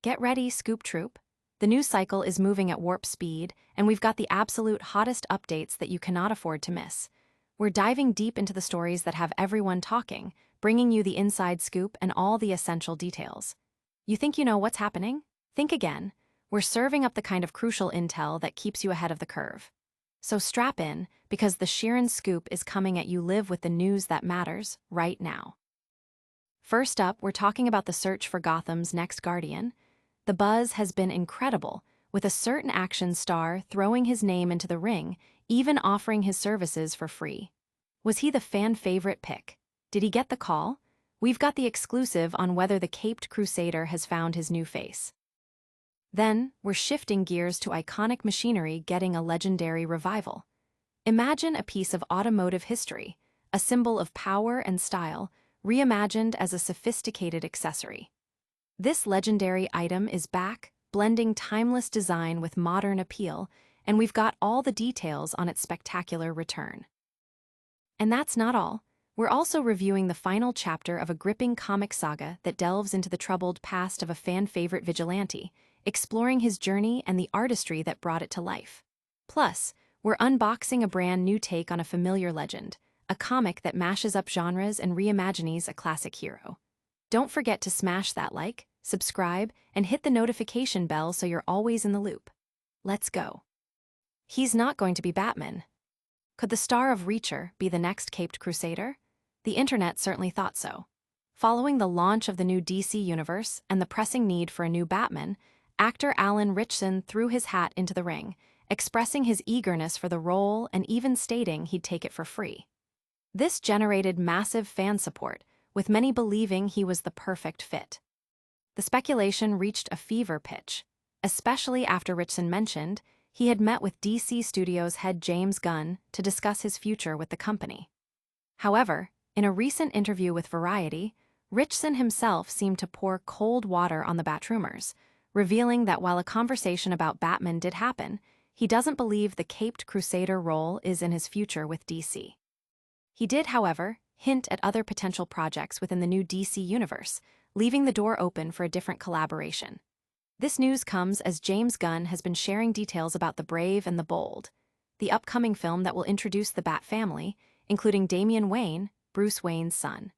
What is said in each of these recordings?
Get ready, Scoop Troop. The news cycle is moving at warp speed, and we've got the absolute hottest updates that you cannot afford to miss. We're diving deep into the stories that have everyone talking, bringing you the inside scoop and all the essential details. You think you know what's happening? Think again. We're serving up the kind of crucial intel that keeps you ahead of the curve. So strap in, because the Sheeran Scoop is coming at you live with the news that matters right now. First up, we're talking about the search for Gotham's next Guardian. The buzz has been incredible, with a certain action star throwing his name into the ring, even offering his services for free. Was he the fan-favorite pick? Did he get the call? We've got the exclusive on whether the caped crusader has found his new face. Then, we're shifting gears to iconic machinery getting a legendary revival. Imagine a piece of automotive history, a symbol of power and style, reimagined as a sophisticated accessory. This legendary item is back, blending timeless design with modern appeal, and we've got all the details on its spectacular return. And that's not all. We're also reviewing the final chapter of a gripping comic saga that delves into the troubled past of a fan-favorite vigilante, exploring his journey and the artistry that brought it to life. Plus, we're unboxing a brand new take on a familiar legend, a comic that mashes up genres and reimagines a classic hero. Don't forget to smash that like, subscribe, and hit the notification bell so you're always in the loop. Let's go. He's not going to be Batman. Could the star of Reacher be the next caped crusader? The internet certainly thought so. Following the launch of the new DC universe and the pressing need for a new Batman, actor Ritchson threw his hat into the ring, expressing his eagerness for the role and even stating he'd take it for free. This generated massive fan support, with many believing he was the perfect fit. The speculation reached a fever pitch, especially after Ritchson mentioned he had met with DC Studios head James Gunn to discuss his future with the company. However, in a recent interview with Variety, Ritchson himself seemed to pour cold water on the Bat rumors, revealing that while a conversation about Batman did happen, he doesn't believe the caped crusader role is in his future with DC. He did, however, hint at other potential projects within the new DC universe, leaving the door open for a different collaboration. This news comes as James Gunn has been sharing details about The Brave and the Bold, the upcoming film that will introduce the Bat family, including Damian Wayne, Bruce Wayne's son.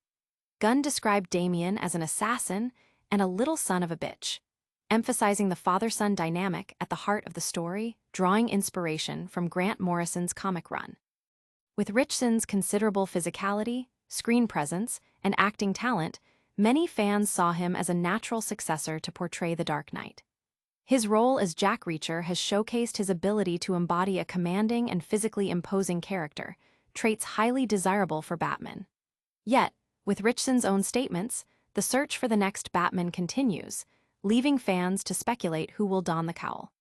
Gunn described Damian as an assassin and a little son of a bitch, emphasizing the father-son dynamic at the heart of the story, drawing inspiration from Grant Morrison's comic run. With Ritchson's considerable physicality, screen presence, and acting talent, many fans saw him as a natural successor to portray the Dark Knight. His role as Jack Reacher has showcased his ability to embody a commanding and physically imposing character, traits highly desirable for Batman. Yet, with Ritchson's own statements, the search for the next Batman continues, leaving fans to speculate who will don the cowl.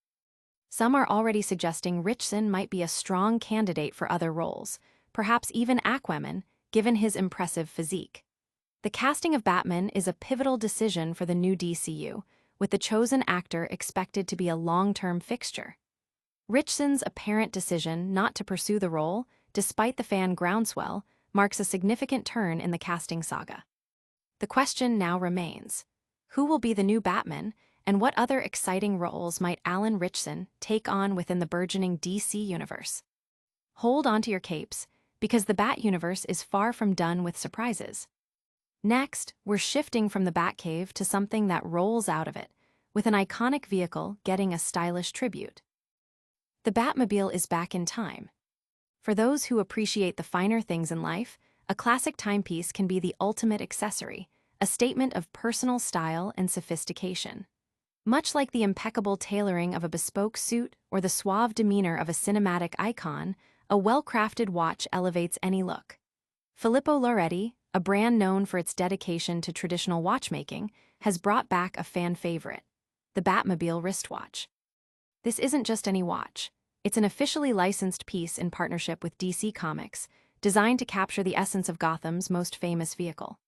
Some are already suggesting Ritchson might be a strong candidate for other roles, perhaps even Aquaman, given his impressive physique. The casting of Batman is a pivotal decision for the new DCU, with the chosen actor expected to be a long-term fixture. Ritchson's apparent decision not to pursue the role, despite the fan groundswell, marks a significant turn in the casting saga. The question now remains: who will be the new Batman, and what other exciting roles might Alan Ritchson take on within the burgeoning DC universe? Hold onto your capes, because the Bat universe is far from done with surprises. Next, we're shifting from the Batcave to something that rolls out of it, with an iconic vehicle getting a stylish tribute. The Batmobile is back in time. For those who appreciate the finer things in life, a classic timepiece can be the ultimate accessory, a statement of personal style and sophistication. Much like the impeccable tailoring of a bespoke suit or the suave demeanor of a cinematic icon, a well-crafted watch elevates any look. Filippo Loretti, a brand known for its dedication to traditional watchmaking, has brought back a fan favorite, the Batmobile wristwatch. This isn't just any watch. It's an officially licensed piece in partnership with DC Comics, designed to capture the essence of Gotham's most famous vehicle.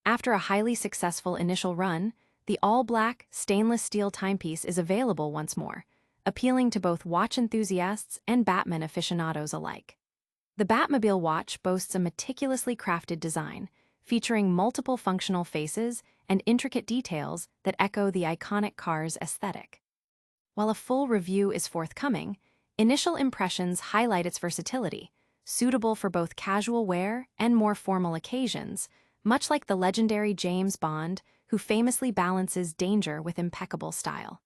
After a highly successful initial run, the all-black, stainless steel timepiece is available once more, appealing to both watch enthusiasts and Batman aficionados alike. The Batmobile watch boasts a meticulously crafted design, featuring multiple functional faces and intricate details that echo the iconic car's aesthetic. While a full review is forthcoming, initial impressions highlight its versatility, suitable for both casual wear and more formal occasions, much like the legendary James Bond, who famously balances danger with impeccable style.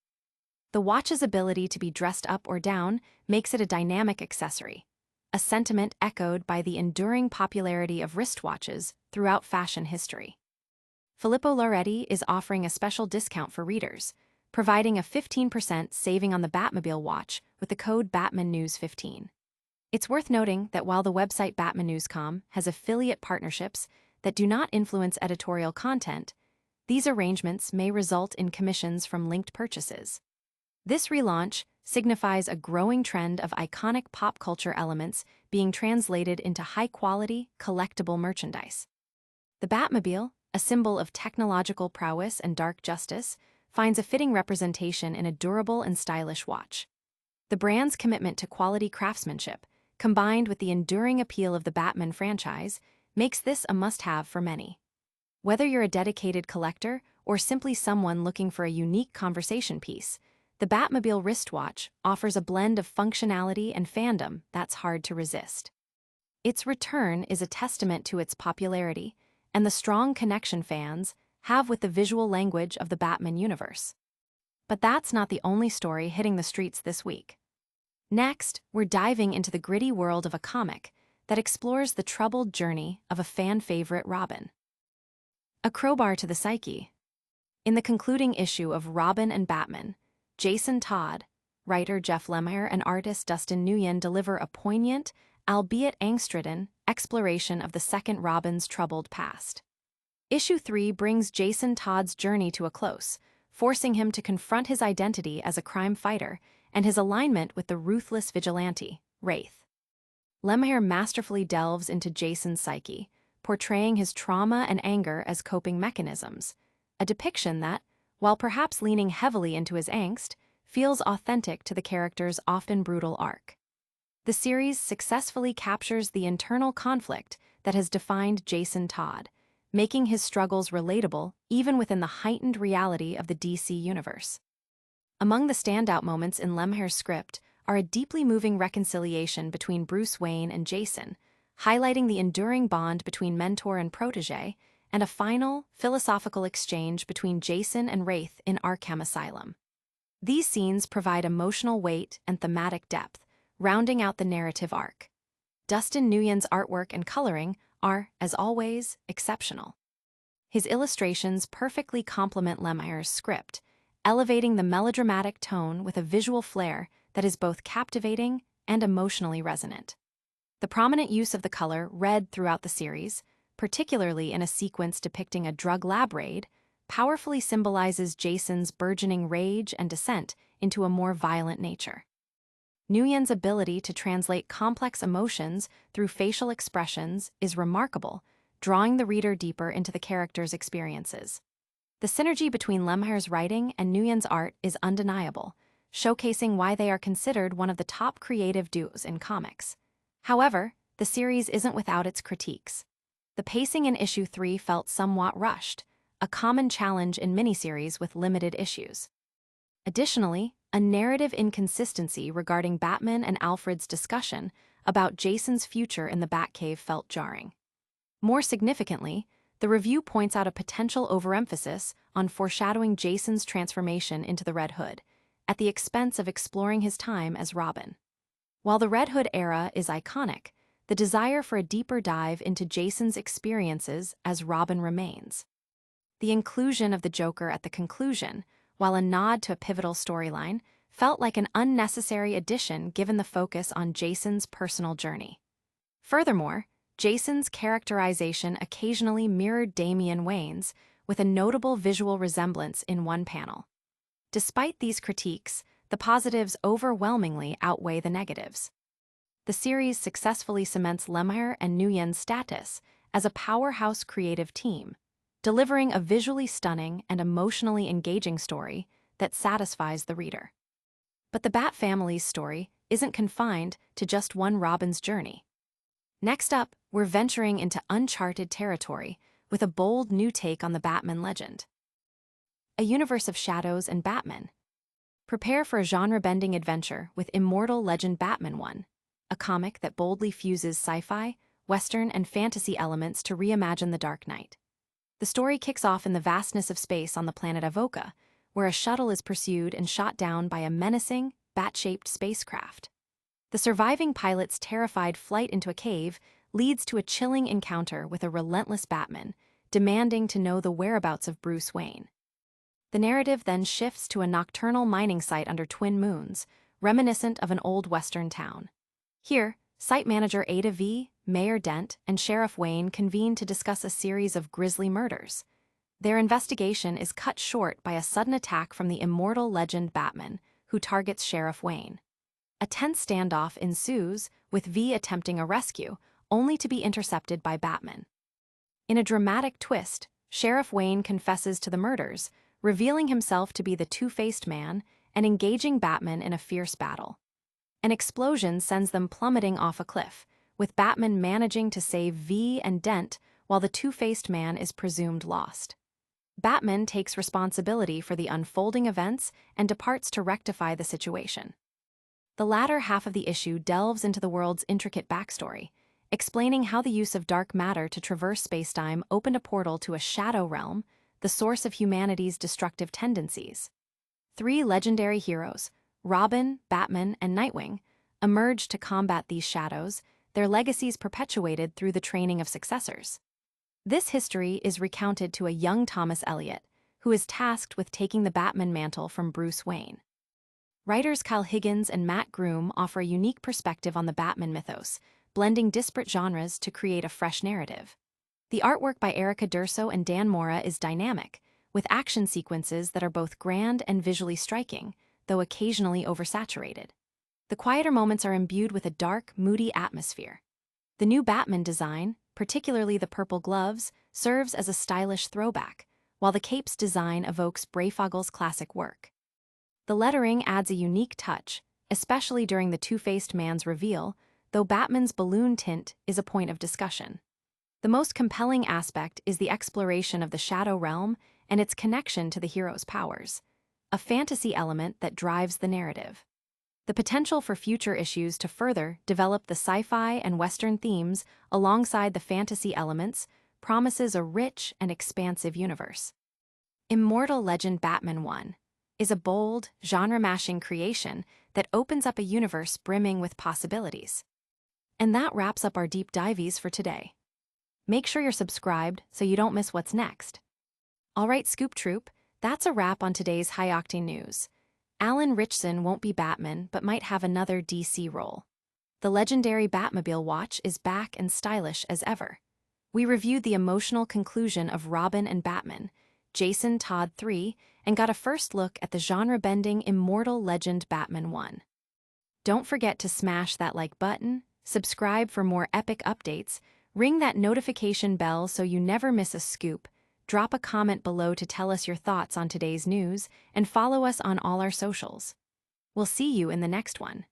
The watch's ability to be dressed up or down makes it a dynamic accessory, a sentiment echoed by the enduring popularity of wristwatches throughout fashion history. Filippo Loretti is offering a special discount for readers, providing a 15% saving on the Batmobile watch with the code BatmanNews15. It's worth noting that while the website BatmanNews.com has affiliate partnerships that do not influence editorial content, these arrangements may result in commissions from linked purchases. This relaunch signifies a growing trend of iconic pop culture elements being translated into high-quality, collectible merchandise. The Batmobile, a symbol of technological prowess and dark justice, finds a fitting representation in a durable and stylish watch. The brand's commitment to quality craftsmanship, combined with the enduring appeal of the Batman franchise, makes this a must-have for many. Whether you're a dedicated collector or simply someone looking for a unique conversation piece, the Batmobile wristwatch offers a blend of functionality and fandom that's hard to resist. Its return is a testament to its popularity and the strong connection fans have with the visual language of the Batman universe. But that's not the only story hitting the streets this week. Next, we're diving into the gritty world of a comic that explores the troubled journey of a fan-favorite Robin. A crowbar to the psyche. In the concluding issue of Robin and Batman, Jason Todd, writer Jeff Lemire, and artist Dustin Nguyen deliver a poignant, albeit angst-ridden, exploration of the second Robin's troubled past. Issue 3 brings Jason Todd's journey to a close, forcing him to confront his identity as a crime fighter and his alignment with the ruthless vigilante, Wraith. Lemire masterfully delves into Jason's psyche, portraying his trauma and anger as coping mechanisms, a depiction that, while perhaps leaning heavily into his angst, feels authentic to the character's often brutal arc. The series successfully captures the internal conflict that has defined Jason Todd, making his struggles relatable even within the heightened reality of the DC universe. Among the standout moments in Lemire's script are a deeply moving reconciliation between Bruce Wayne and Jason, highlighting the enduring bond between mentor and protege, and a final, philosophical exchange between Jason and Wraith in Arkham Asylum. These scenes provide emotional weight and thematic depth, rounding out the narrative arc. Dustin Nguyen's artwork and coloring are, as always, exceptional. His illustrations perfectly complement Lemire's script, elevating the melodramatic tone with a visual flair that is both captivating and emotionally resonant. The prominent use of the color red throughout the series, particularly in a sequence depicting a drug lab raid, powerfully symbolizes Jason's burgeoning rage and descent into a more violent nature. Nguyen's ability to translate complex emotions through facial expressions is remarkable, drawing the reader deeper into the character's experiences. The synergy between Lemire's writing and Nguyen's art is undeniable, showcasing why they are considered one of the top creative duos in comics. However, the series isn't without its critiques. The pacing in issue 3 felt somewhat rushed, a common challenge in miniseries with limited issues. Additionally, a narrative inconsistency regarding Batman and Alfred's discussion about Jason's future in the Batcave felt jarring. More significantly, the review points out a potential overemphasis on foreshadowing Jason's transformation into the Red Hood, at the expense of exploring his time as Robin. While the Red Hood era is iconic, the desire for a deeper dive into Jason's experiences as Robin remains. The inclusion of the Joker at the conclusion, while a nod to a pivotal storyline, felt like an unnecessary addition given the focus on Jason's personal journey. Furthermore, Jason's characterization occasionally mirrored Damian Wayne's, with a notable visual resemblance in one panel. Despite these critiques, the positives overwhelmingly outweigh the negatives. The series successfully cements Lemire and Nguyen's status as a powerhouse creative team, delivering a visually stunning and emotionally engaging story that satisfies the reader. But the Bat family's story isn't confined to just one Robin's journey. Next up, we're venturing into uncharted territory with a bold new take on the Batman legend. A universe of shadows and Batman. Prepare for a genre-bending adventure with Immortal Legend Batman 1, a comic that boldly fuses sci-fi, western, and fantasy elements to reimagine the Dark Knight. The story kicks off in the vastness of space on the planet Avoca, where a shuttle is pursued and shot down by a menacing, bat-shaped spacecraft. The surviving pilot's terrified flight into a cave leads to a chilling encounter with a relentless Batman, demanding to know the whereabouts of Bruce Wayne. The narrative then shifts to a nocturnal mining site under twin moons, reminiscent of an old western town. Here, site manager Ada V, Mayor Dent, and Sheriff Wayne convene to discuss a series of grisly murders. Their investigation is cut short by a sudden attack from the Immortal Legend Batman, who targets Sheriff Wayne. A tense standoff ensues, with V attempting a rescue, only to be intercepted by Batman. In a dramatic twist, Sheriff Wayne confesses to the murders, revealing himself to be the two-faced man and engaging Batman in a fierce battle. An explosion sends them plummeting off a cliff, with Batman managing to save V and Dent while the two-faced man is presumed lost. Batman takes responsibility for the unfolding events and departs to rectify the situation. The latter half of the issue delves into the world's intricate backstory, explaining how the use of dark matter to traverse spacetime opened a portal to a shadow realm, the source of humanity's destructive tendencies. 3 legendary heroes, Robin, Batman, and Nightwing, emerged to combat these shadows, their legacies perpetuated through the training of successors. This history is recounted to a young Thomas Elliot, who is tasked with taking the Batman mantle from Bruce Wayne. Writers Kyle Higgins and Matt Groom offer a unique perspective on the Batman mythos, blending disparate genres to create a fresh narrative. The artwork by Erica Durso and Dan Mora is dynamic, with action sequences that are both grand and visually striking, though occasionally oversaturated. The quieter moments are imbued with a dark, moody atmosphere. The new Batman design, particularly the purple gloves, serves as a stylish throwback, while the cape's design evokes Breyfogle's classic work. The lettering adds a unique touch, especially during the two-faced man's reveal, though Batman's balloon tint is a point of discussion. The most compelling aspect is the exploration of the Shadow Realm and its connection to the hero's powers, a fantasy element that drives the narrative. The potential for future issues to further develop the sci-fi and Western themes alongside the fantasy elements promises a rich and expansive universe. Immortal Legend Batman 1 is a bold, genre-mashing creation that opens up a universe brimming with possibilities. And that wraps up our deep dives for today. Make sure you're subscribed so you don't miss what's next. All right, Scoop Troop, that's a wrap on today's high-octane news. Alan Ritchson won't be Batman, but might have another DC role. The legendary Batmobile watch is back and stylish as ever. We reviewed the emotional conclusion of Robin and Batman, Jason Todd 3, and got a first look at the genre-bending Immortal Legend Batman 1. Don't forget to smash that like button, subscribe for more epic updates, ring that notification bell so you never miss a scoop, drop a comment below to tell us your thoughts on today's news, and follow us on all our socials. We'll see you in the next one.